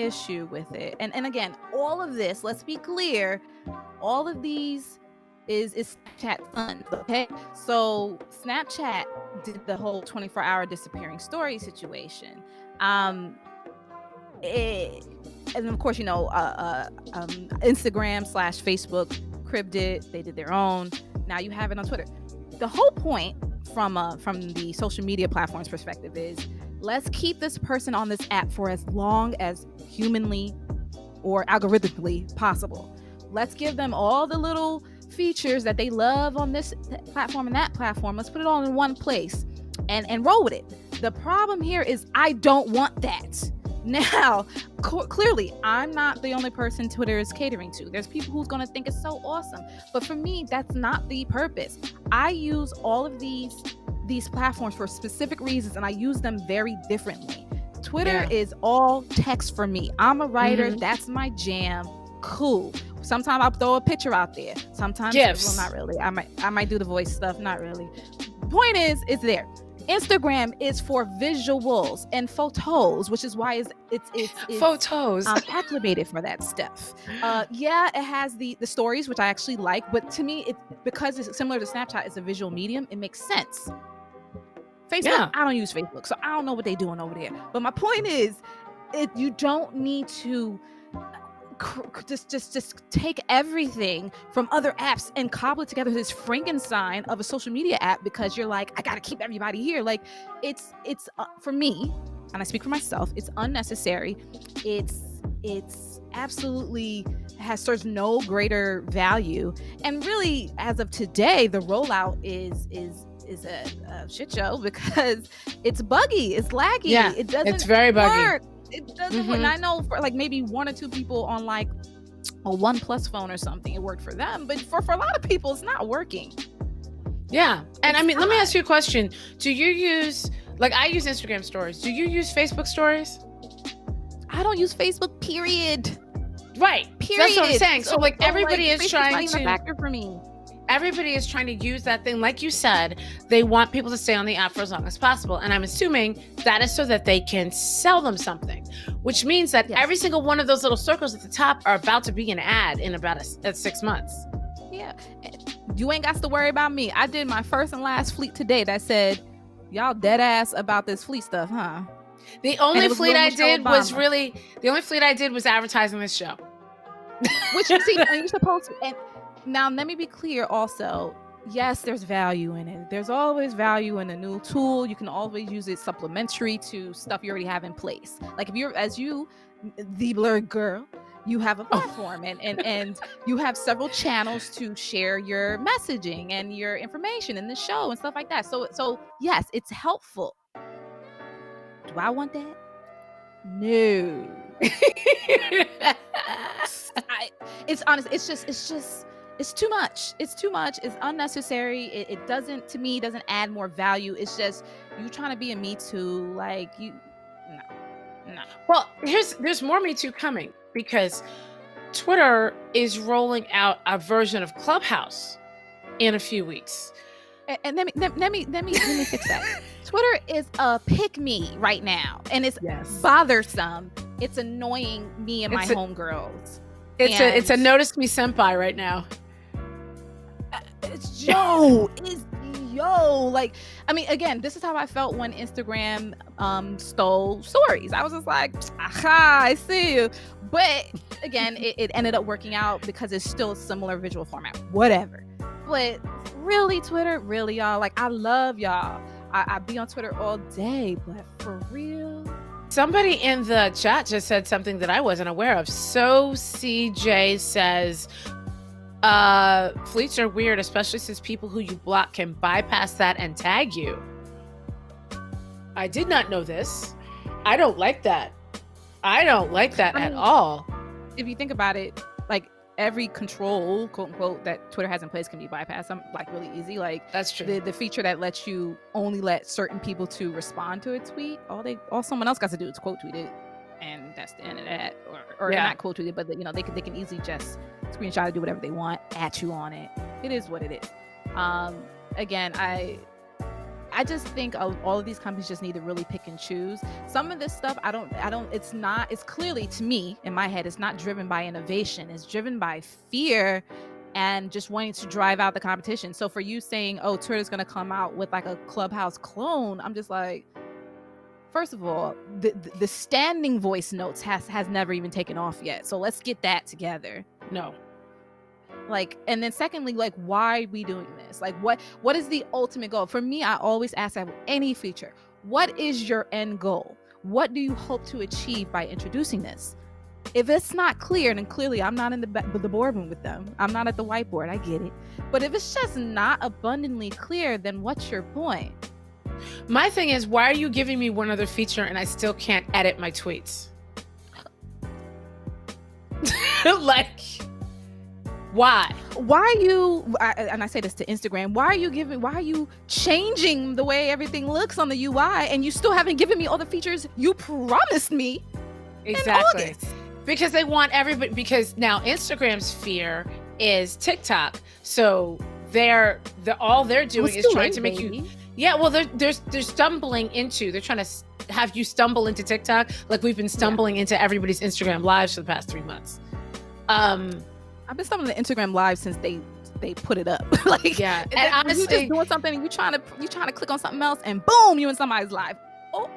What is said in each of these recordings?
issue with it. And again, all of this, let's be clear, all of these is Snapchat funds, okay? So Snapchat did the whole 24-hour disappearing story situation. And of course, Instagram / Facebook cribbed it. They did their own. Now you have it on Twitter. The whole point from the social media platform's perspective is, let's keep this person on this app for as long as humanly or algorithmically possible. Let's give them all the little features that they love on this platform and that platform. Let's put it all in one place and roll with it. The problem here is I don't want that. Now, clearly, I'm not the only person Twitter is catering to. There's people who's going to think it's so awesome. But for me, that's not the purpose. I use all of these platforms for specific reasons, and I use them very differently. Twitter is all text for me. I'm a writer. That's my jam. Cool. Sometimes I'll throw a picture out there. Sometimes, well, not really. I might do the voice stuff. Not really. Point is, it's there. Instagram is for visuals and photos, which is why it's photos. I'm acclimated for that stuff. It has the stories, which I actually like, but to me, because it's similar to Snapchat, it's a visual medium. It makes sense. Facebook, I don't use Facebook, so I don't know what they're doing over there. But my point is, you don't need to just take everything from other apps and cobble it together this Frankenstein of a social media app because you're like, I gotta keep everybody here. Like, it's for me, and I speak for myself, it's unnecessary. It's absolutely serves no greater value. And really, as of today, the rollout is a shit show because it's buggy, it's laggy. Yeah, it doesn't. It's very buggy. Work. It doesn't work. And I know for like maybe one or two people on like a OnePlus phone or something, it worked for them. But for a lot of people, it's not working. Yeah. And I mean, let me ask you a question. Do you use, like, I use Instagram stories. Do you use Facebook stories? I don't use Facebook, period. Right. Period. That's what I'm saying. So like everybody is trying to. Not even a factor for me. Everybody is trying to use that thing. Like you said, they want people to stay on the app for as long as possible. And I'm assuming that is so that they can sell them something, which means that every single one of those little circles at the top are about to be an ad in about 6 months. Yeah. You ain't got to worry about me. I did my first and last fleet today that said, y'all dead ass about this fleet stuff, huh? The only fleet I did was advertising this show. Which you see, and you're supposed to. And now, let me be clear also. Yes, there's value in it. There's always value in a new tool. You can always use it supplementary to stuff you already have in place. Like if you're, as you, the blurred girl, you have a platform and you have several channels to share your messaging and your information in the show and stuff like that. So yes, it's helpful. Do I want that? No. It's honest. It's too much. It's too much. It's unnecessary. It doesn't, to me, doesn't add more value. It's just you trying to be a Me Too. Like no. Well, there's more Me Too coming because Twitter is rolling out a version of Clubhouse in a few weeks. And let me fix that. Twitter is a pick me right now, and it's bothersome. It's annoying me and my homegirls. It's a notice me senpai right now. It's like, I mean, again, this is how I felt when Instagram stole stories. I was just like, aha, I see you. But again, it ended up working out because it's still a similar visual format, whatever. But really, Twitter, really, y'all, like, I love y'all. I be on Twitter all day, but for real. Somebody in the chat just said something that I wasn't aware of. So CJ says, fleets are weird, especially since people who you block can bypass that and tag you. I did not know this. I don't like that. At all. If you think about it, like every control, quote unquote, that Twitter has in place can be bypassed. Like really easy. Like that's true. The feature that lets you only let certain people to respond to a tweet, all someone else got to do is quote tweet it, and that's the end of that. Or not quote tweet it, but they can easily just screenshot it, do whatever they want, at you on it. It is what it is. Again, I I just think all of these companies just need to really pick and choose. Some of this stuff, it's clearly, to me, in my head, it's not driven by innovation. It's driven by fear and just wanting to drive out the competition. So for you saying, oh, Twitter's going to come out with like a Clubhouse clone, I'm just like, first of all, the standing voice notes has never even taken off yet. So let's get that together. No. Like, and then secondly, like, why are we doing this? Like, what is the ultimate goal? For me, I always ask that with any feature, what is your end goal? What do you hope to achieve by introducing this? If it's not clear, then clearly I'm not in the boardroom with them. I'm not at the whiteboard. I get it. But if it's just not abundantly clear, then what's your point? My thing is, why are you giving me one other feature and I still can't edit my tweets? Like, why? Why are you, and I say this to Instagram, why are you changing the way everything looks on the UI and you still haven't given me all the features you promised me exactly. in August? Because they want everybody, because now Instagram's fear is TikTok. So all they're doing is trying to make you. Yeah, well, they're stumbling into. They're trying to have you stumble into TikTok, like we've been stumbling into everybody's Instagram lives for the past 3 months. I've been stumbling into Instagram live since they put it up. Like, yeah, and honestly, you just doing something and you trying to click on something else, and boom, you in somebody's live. Oh,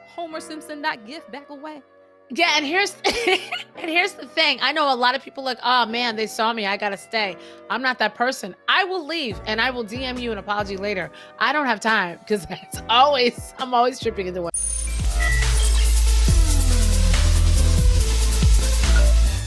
Homer Simpson, that gift back away. Yeah, and here's the thing. I know a lot of people like, oh man, they saw me, I gotta stay. I'm not that person. I will leave and I will DM you an apology later. I don't have time because I'm always tripping into one.